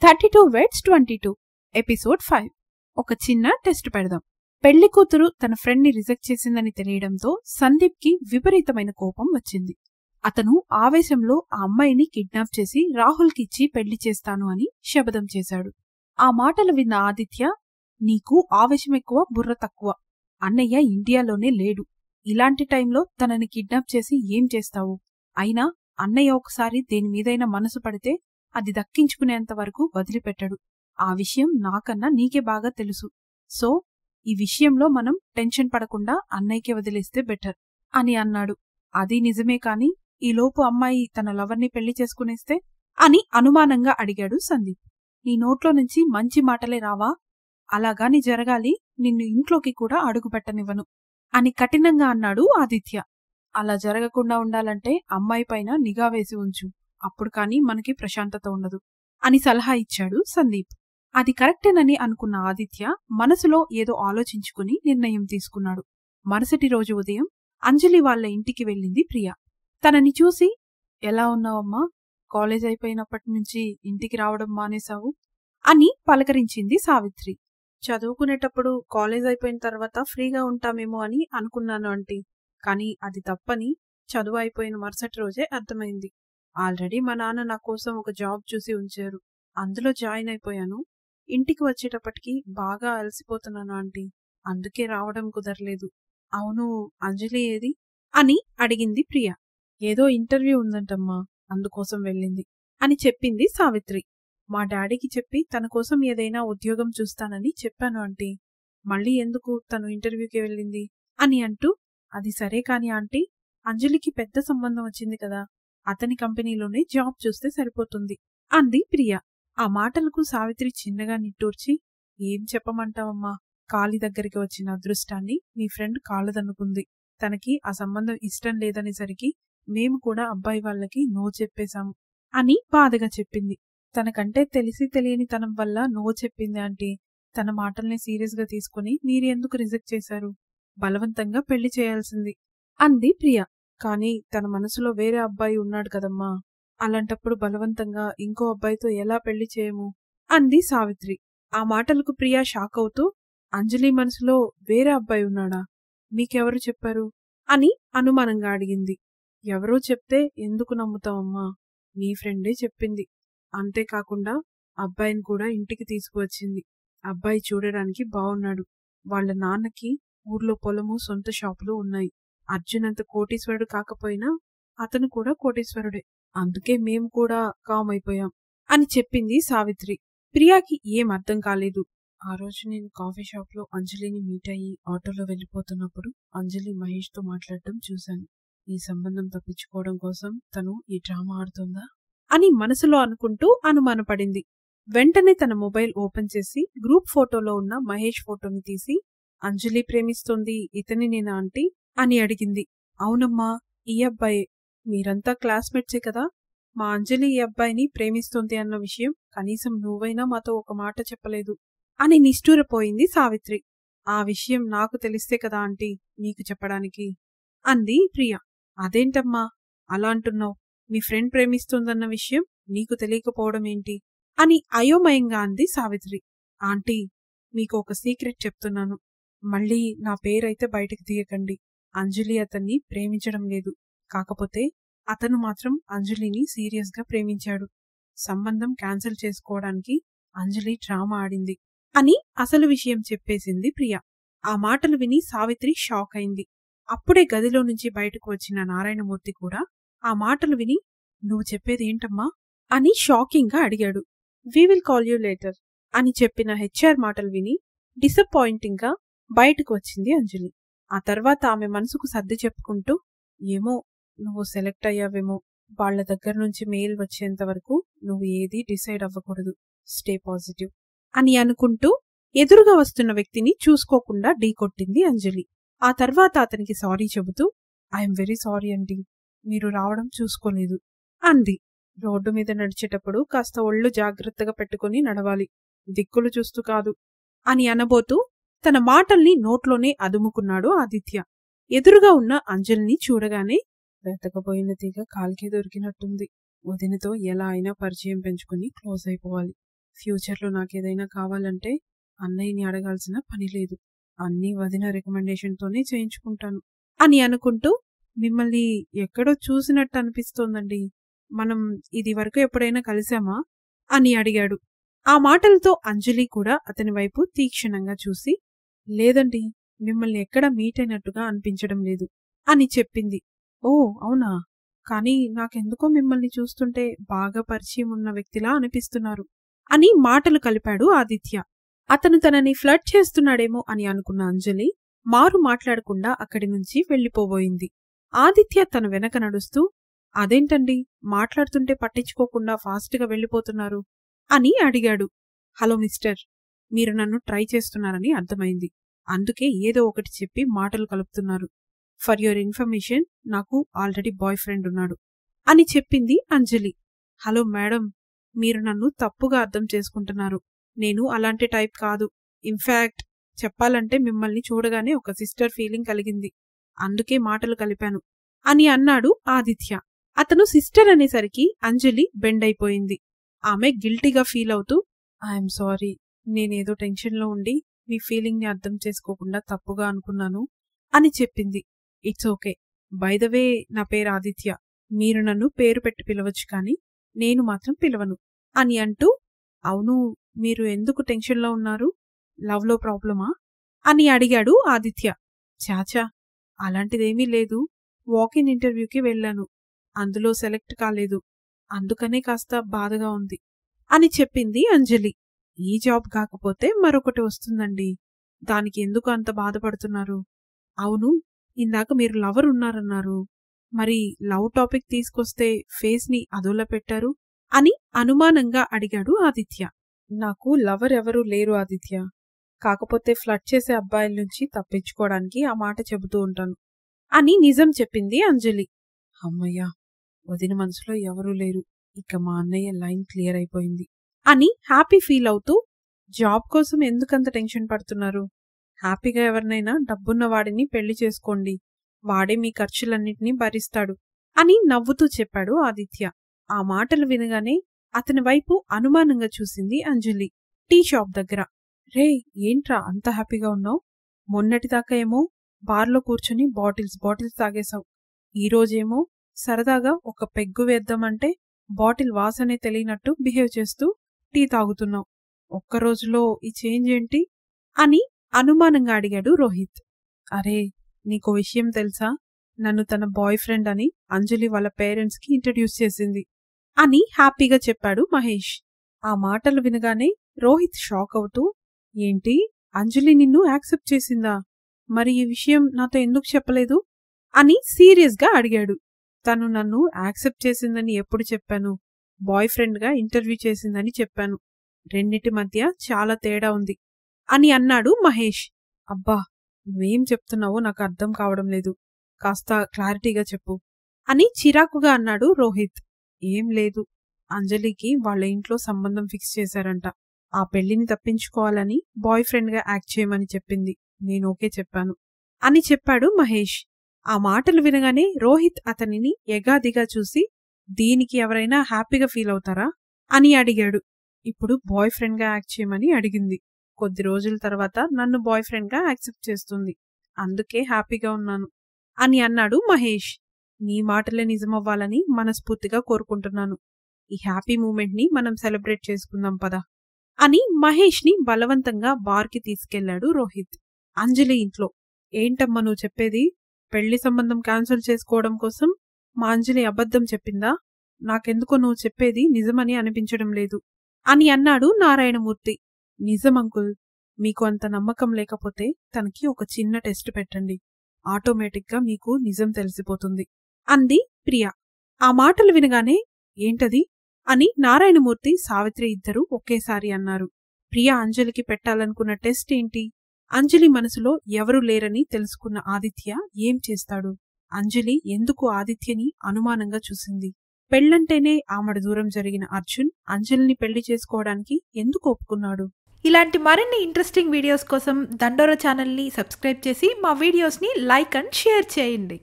32 Weds 22 episode 5 ఒక చిన్న test పెడదాం. పెళ్లి కూతురు తన ఫ్రెండ్ ని రిజెక్ట్ చేసిందని తెలియడంతో సందీప్ కి విపరీతమైన కోపం వచ్చింది. అతను ఆవేశంలో ఆ అమ్మాయిని కిడ్నాప్ చేసి రాహుల్ కిచ్చి పెళ్లి చేస్తాను అని శపథం చేశాడు. ఆ మాటలు విన్న ఆదిత్య, నీకు ఆవేశం ఎక్కువ, బుర్ర తక్కువ. అన్నయ్య ఇండియాలోనే లేడు. ఇలాంటి టైంలో తనని కిడ్నాప్ చేసి ఏం చేస్తావు? అయినా అన్నయ్య ఒకసారి దేని మీదైనా మనసు పడితే అది దక్కించుకునేంత వరకు వదిలిపెట్టడు. ఆ విషయం నాకన్నా నీకే బాగా తెలుసు. సో ఈ విషయంలో మనం టెన్షన్ పడకుండా అన్నయ్యకే వదిలేస్తే బెటర్ అని అన్నాడు. అది నిజమే కాని ఈలోపు అమ్మాయి తన లవర్ని పెళ్లి చేసుకునేస్తే అని అనుమానంగా అడిగాడు సందీప్. నీ నోట్లో నుంచి మంచి మాటలే రావా? అలాగాని జరగాలి, నిన్ను ఇంట్లోకి కూడా అడుగుపెట్టనివ్వను అని కఠినంగా అన్నాడు ఆదిత్య. అలా జరగకుండా ఉండాలంటే అమ్మాయి పైన నిఘా వేసి ఉంచు, అప్పుడు కాని మనకి ప్రశాంతత ఉండదు అని సలహా ఇచ్చాడు సందీప్. అది కరెక్టేనని అనుకున్న ఆదిత్య మనసులో ఏదో ఆలోచించుకుని నిర్ణయం తీసుకున్నాడు. మరుసటి రోజు ఉదయం అంజలి వాళ్ల ఇంటికి వెళ్ళింది ప్రియ. తనని చూసి, ఎలా ఉన్నావమ్మా? కాలేజ్ అయిపోయినప్పటి నుంచి ఇంటికి రావడం మానేశావు అని పలకరించింది సావిత్రి. చదువుకునేటప్పుడు కాలేజ్ అయిపోయిన తర్వాత ఫ్రీగా ఉంటామేమో అని అనుకున్నాను ఆంటీ, కానీ అది తప్పని చదువు అయిపోయిన మరుసటి రోజే అర్థమైంది. ఆల్రెడీ మా నాన్న నా కోసం ఒక జాబ్ చూసి ఉంచారు, అందులో జాయిన్ అయిపోయాను. ఇంటికి వచ్చేటప్పటికి బాగా అలసిపోతున్నాను ఆంటీ, అందుకే రావడం కుదరలేదు. అవును, అంజలి ఏది అని అడిగింది ప్రియ. ఏదో ఇంటర్వ్యూ ఉందంటమ్మా, అందుకోసం వెళ్ళింది అని చెప్పింది సావిత్రి. మా డాడీకి చెప్పి తన కోసం ఏదైనా ఉద్యోగం చూస్తానని చెప్పాను ఆంటీ, మళ్ళీ ఎందుకు తను ఇంటర్వ్యూకి వెళ్ళింది అని అంటూ, అది సరే కాని ఆంటీ, అంజలికి పెద్ద సంబంధం వచ్చింది కదా, అతని కంపెనీలోనే జాబ్ చూస్తే సరిపోతుంది అంది ప్రియ. ఆ మాటలకు సావిత్రి చిన్నగా నిట్టూర్చి, ఏం చెప్పమంటావమ్మా, కాలి దగ్గరికి వచ్చిన అదృష్టాన్ని మీ ఫ్రెండ్ కాళ్ళదనుకుంది. తనకి ఆ సంబంధం ఇష్టం లేదనేసరికి మేము కూడా అబ్బాయి వాళ్ళకి నో చెప్పేశాము అని బాధగా చెప్పింది. తనకంటే తెలిసి తెలియని తనం వల్ల నో చెప్పింది ఆంటీ. తన మాటల్ని సీరియస్ గా తీసుకుని మీరు ఎందుకు రిజెక్ట్ చేశారు? బలవంతంగా పెళ్లి చేయాల్సింది అంది ప్రియ. కాని తన మనసులో వేరే అబ్బాయి ఉన్నాడు కదమ్మా, అలాంటప్పుడు బలవంతంగా ఇంకో అబ్బాయితో ఎలా పెళ్లి చేయము అంది సావిత్రి. ఆ మాటలకు ప్రియ షాక్ అవుతూ, అంజలి మనసులో వేరే అబ్బాయి ఉన్నాడా? మీకెవరు చెప్పారు అని అనుమానంగా అడిగింది. ఎవరో చెప్తే ఎందుకు నమ్ముతావమ్మా, మీ ఫ్రెండే చెప్పింది. అంతేకాకుండా అబ్బాయిని కూడా ఇంటికి తీసుకువచ్చింది. అబ్బాయి చూడడానికి బాగున్నాడు. వాళ్ళ నాన్నకి ఊర్లో పొలము, సొంత షాపులు ఉన్నాయి. అర్జున్ అంత కోటీశ్వరుడు కాకపోయినా అతను కూడా కోటీశ్వరుడే, అందుకే మేము కూడా కామ్ అయిపోయాం అని చెప్పింది సావిత్రి. ప్రియాకి ఏం అర్థం కాలేదు. ఆ రోజు నేను కాఫీ షాప్ లో అంజలిని మీట్ అయ్యి ఆటోలో వెళ్ళిపోతున్నప్పుడు అంజలి మహేష్ తో మాట్లాడటం చూశాను. ఈ సంబంధం తప్పించుకోవడం కోసం తను ఈ డ్రామా ఆడుతుందా అని మనసులో అనుకుంటూ అనుమానపడింది. వెంటనే తన మొబైల్ ఓపెన్ చేసి గ్రూప్ ఫోటోలో ఉన్న మహేష్ ఫోటోని తీసి, అంజలి ప్రేమిస్తోంది ఇతని నేనా ఆంటీ అని అడిగింది. అవునమ్మా, ఈ అబ్బాయే. మీరంతా క్లాస్మేట్సే కదా. మా అంజలి ఈ అబ్బాయిని ప్రేమిస్తోంది అన్న విషయం కనీసం నువ్వైనా మాతో ఒక మాట చెప్పలేదు అని నిష్ఠూరపోయింది సావిత్రి. ఆ విషయం నాకు తెలిస్తే కదా ఆంటీ నీకు చెప్పడానికి అంది ప్రియ. అదేంటమ్మా అలా అంటున్నావు? మీ ఫ్రెండ్ ప్రేమిస్తోందన్న విషయం నీకు తెలియకపోవడం ఏంటి అని అయోమయంగా అంది సావిత్రి. ఆంటీ, మీకు ఒక సీక్రెట్ చెప్తున్నాను. మళ్ళీ నా పేరైతే బయటకు తీయకండి. అంజలి అతన్ని ప్రేమించడం లేదు, కాకపోతే అతను మాత్రం అంజలిని సీరియస్ గా ప్రేమించాడు. సంబంధం క్యాన్సిల్ చేసుకోవడానికి అంజలి డ్రామా ఆడింది అని అసలు విషయం చెప్పేసింది ప్రియ. ఆ మాటలు విని సావిత్రి షాక్ అయింది. అప్పుడే గదిలో నుంచి బయటకు వచ్చిన నారాయణమూర్తి కూడా ఆ మాటలు విని, నువ్వు చెప్పేది ఏంటమ్మా అని షాకింగ్ గా అడిగాడు. We will call you later అని చెప్పిన హెచ్ఆర్ మాటలు విని డిసప్పాయింటింగ్ గా బయటకు వచ్చింది అంజలి. ఆ తర్వాత ఆమె మనసుకు సర్ది చెప్పుకుంటూ, ఏమో, నువ్వు సెలెక్ట్ అయ్యావేమో, వాళ్ల దగ్గర నుంచి మెయిల్ వచ్చేంత వరకు నువ్వు ఏదీ డిసైడ్ అవ్వకూడదు, స్టే పాజిటివ్ అని అనుకుంటూ ఎదురుగా వస్తున్న వ్యక్తిని చూసుకోకుండా ఢీకొట్టింది అంజలి. ఆ తర్వాత అతనికి సారీ చెబుతూ, ఐఎమ్ వెరీ సారీ అండి, మీరు రావడం చూసుకోలేదు అంది. రోడ్డు మీద నడిచేటప్పుడు కాస్త ఒళ్ళు జాగ్రత్తగా పెట్టుకుని నడవాలి, దిక్కులు చూస్తూ కాదు అని అనబోతూ తన మాటల్ని నోట్లోనే అదుముకున్నాడు ఆదిత్య. ఎదురుగా ఉన్న అంజలిని చూడగానే, వెతకపోయిన తీగ కాలికే దొరికినట్టుంది, వదినతో ఎలా అయినా పరిచయం పెంచుకుని క్లోజ్ అయిపోవాలి, ఫ్యూచర్లో నాకేదైనా కావాలంటే అన్నయ్యని అడగాల్సిన పని లేదు. అన్నీ వదిన రికమెండేషన్తోనే చేయించుకుంటాను అని అనుకుంటూ, మిమ్మల్ని ఎక్కడో చూసినట్టు అనిపిస్తోందండి. మనం ఇది వరకు ఎప్పుడైనా కలిసామా అని అడిగాడు. ఆ మాటలతో అంజలి కూడా అతని వైపు తీక్షణంగా చూసి, లేదండి, మిమ్మల్ని ఎక్కడా మీట్ అయినట్టుగా అనిపించడం లేదు అని చెప్పింది. ఓ అవునా, కానీ నాకెందుకో మిమ్మల్ని చూస్తుంటే బాగా పరిచయం ఉన్న వ్యక్తిలా అనిపిస్తున్నారు అని మాటలు కలిపాడు ఆదిత్య. అతను తనని ఫ్లర్ట్ చేస్తున్నాడేమో అని అనుకున్న అంజలి మారు మాట్లాడకుండా అక్కడి నుంచి వెళ్లిపోబోయింది. ఆదిత్య తన వెనక నడుస్తూ, అదేంటండి మాట్లాడుతుంటే పట్టించుకోకుండా ఫాస్ట్గా వెళ్లిపోతున్నారు అని అడిగాడు. హలో మిస్టర్, మీరు నన్ను ట్రై చేస్తున్నారని అర్థమైంది. అందుకే ఏదో ఒకటి చెప్పి మాటలు కలుపుతున్నారు. ఫర్ యువర్ ఇన్ఫర్మేషన్, నాకు ఆల్రెడీ బాయ్ ఫ్రెండ్ ఉన్నాడు అని చెప్పింది అంజలి. హలో మేడం, మీరు నన్ను తప్పుగా అర్థం చేసుకుంటున్నారు. నేను అలాంటి టైప్ కాదు. ఇన్ఫాక్ట్ చెప్పాలంటే మిమ్మల్ని చూడగానే ఒక సిస్టర్ ఫీలింగ్ కలిగింది. అందుకే మాటలు కలిపాను అని అన్నాడు ఆదిత్య. అతను సిస్టర్ అనేసరికి అంజలి బెండ్ అయిపోయింది. ఆమె గిల్టీగా ఫీల్ అవుతూ, ఐఎమ్ సారీ, నేనేదో టెన్షన్లో ఉండి మీ ఫీలింగ్ని అర్థం చేసుకోకుండా తప్పుగా అనుకున్నాను అని చెప్పింది. It's okay. By the way, నా పేరు ఆదిత్య. మీరు నన్ను పేరు పెట్టి పిలవచ్చు, కానీ నేను మాత్రం పిలవను అని అంటూ, అవును, మీరు ఎందుకు టెన్షన్లో ఉన్నారు? లవ్లో ప్రాబ్లమా అని అడిగాడు ఆదిత్య. చాచా, అలాంటిదేమీ లేదు. వాకిన్ ఇంటర్వ్యూకి వెళ్ళాను. అందులో సెలెక్ట్ కాలేదు. అందుకనే కాస్త బాధగా ఉంది అని చెప్పింది అంజలి. ఈ జాబ్ కాకపోతే మరొకటి వస్తుందండి. దానికి ఎందుకు అంత బాధపడుతున్నారు? అవును, ఇందాక మీరు లవర్ ఉన్నారన్నారు. మరి లవ్ టాపిక్ తీసుకొస్తే ఫేస్ ని అదోలా పెట్టారు అని అనుమానంగా అడిగాడు ఆదిత్య. నాకు లవర్ ఎవరూ లేరు ఆదిత్య. కాకపోతే ఫ్లర్ట్ చేసే అబ్బాయిల నుంచి తప్పించుకోవడానికి ఆ మాట చెబుతూ ఉంటాను అని నిజం చెప్పింది అంజలి. అమ్మయ్యా, వదిన మనసులో ఎవరూ లేరు. ఇక మా అన్నయ్య లైన్ క్లియర్ అయిపోయింది అని హ్యాపీ ఫీల్ అవుతూ, జాబ్ కోసం ఎందుకంత టెన్షన్ పడుతున్నారు? హ్యాపీగా ఎవరినైనా డబ్బున్న వాడిని పెళ్లి చేసుకోండి. వాడే మీ ఖర్చులన్నింటినీ భరిస్తాడు అని నవ్వుతూ చెప్పాడు ఆదిత్య. ఆ మాటలు వినగానే అతని వైపు అనుమానంగా చూసింది అంజలి. టీ షాప్ దగ్గర, రే ఏంట్రా అంత హ్యాపీగా ఉన్నావు? మొన్నటిదాకా ఏమో బార్లో కూర్చొని బాటిల్స్ తాగేశావు. ఈరోజేమో సరదాగా ఒక పెగ్గు వేద్దామంటే బాటిల్ వాసనే తెలియనట్టు బిహేవ్ చేస్తూ టీ తాగుతున్నావు. ఒక్కరోజులో ఈ చేంజ్ ఏంటి అని అనుమానంగా అడిగాడు రోహిత్. అరే, నీకో విషయం తెలుసా? నన్ను తన బాయ్ ఫ్రెండ్ అని అంజలి వాళ్ళ పేరెంట్స్కి ఇంట్రడ్యూస్ చేసింది అని హ్యాపీగా చెప్పాడు మహేష్. ఆ మాటలు వినగానే రోహిత్ షాక్ అవుతూ, ఏంటి, అంజలి నిన్ను యాక్సెప్ట్ చేసిందా? మరి ఈ విషయం నాతో ఎందుకు చెప్పలేదు అని సీరియస్గా అడిగాడు. తను నన్ను యాక్సెప్ట్ చేసిందని ఎప్పుడు చెప్పాను? బాయ్ ఫ్రెండ్గా ఇంటర్వ్యూ చేసిందని చెప్పాను. రెండిటి మధ్య చాలా తేడా ఉంది అని అన్నాడు మహేష్. అబ్బా, నువ్వేం చెప్తున్నావో నాకు అర్థం కావడం లేదు. కాస్త క్లారిటీగా చెప్పు అని చిరాకుగా అన్నాడు రోహిత్. ఏం లేదు, అంజలికి వాళ్ళ ఇంట్లో సంబంధం ఫిక్స్ చేశారంట. ఆ పెళ్లిని తప్పించుకోవాలని బాయ్ ఫ్రెండ్గా యాక్ట్ చేయమని చెప్పింది. నేను ఓకే చెప్పాను అని చెప్పాడు మహేష్. ఆ మాటలు వినగానే రోహిత్ అతనిని ఎగాదిగా చూసి, దీనికి ఎవరైనా హ్యాపీగా ఫీల్ అవుతారా అని అడిగాడు. ఇప్పుడు బాయ్ ఫ్రెండ్గా యాక్ట్ చేయమని అడిగింది. కొద్ది రోజుల తర్వాత నన్ను బాయ్ ఫ్రెండ్గా యాక్సెప్ట్ చేస్తుంది. అందుకే హ్యాపీగా ఉన్నాను అని అన్నాడు మహేష్. నీ మాటలే నిజమవ్వాలని మనస్ఫూర్తిగా కోరుకుంటున్నాను. ఈ హ్యాపీ మూమెంట్ని మనం సెలబ్రేట్ చేసుకుందాం పదా అని మహేష్ని బలవంతంగా బార్కి తీసుకెళ్లాడు రోహిత్. అంజలి ఇంట్లో, ఏంటమ్మా నువ్వు చెప్పేది? పెళ్లి సంబంధం క్యాన్సిల్ చేసుకోవడం కోసం మా అంజలి అబద్ధం చెప్పిందా? నాకెందుకో నువ్వు చెప్పేది నిజమని అనిపించడం లేదు అని అన్నాడు నారాయణమూర్తి. నిజం అంకుల్, మీకు అంత నమ్మకం లేకపోతే తనకి ఒక చిన్న టెస్ట్ పెట్టండి. ఆటోమేటిక్గా మీకు నిజం తెలిసిపోతుంది అంది ప్రియా. ఆ మాటలు వినగానే, ఏంటది అని నారాయణమూర్తి సావిత్రి ఇద్దరూ ఒకేసారి అన్నారు. ప్రియా అంజలికి పెట్టాలనుకున్న టెస్ట్ ఏంటి? అంజలి మనసులో ఎవరూ లేరని తెలుసుకున్న ఆదిత్య ఏం చేస్తాడు? అంజలి ఎందుకు ఆదిత్యని అనుమానంగా చూసింది? పెళ్లంటేనే ఆమడ దూరం జరిగిన అర్జున్ అంజలిని పెళ్లి చేసుకోవడానికి ఎందుకు ఒప్పుకున్నాడు? ఇలాంటి మరిన్ని ఇంట్రెస్టింగ్ వీడియోస్ కోసం దండోరా ఛానల్ని సబ్స్క్రైబ్ చేసి మా వీడియోస్ని లైక్ అండ్ షేర్ చేయండి.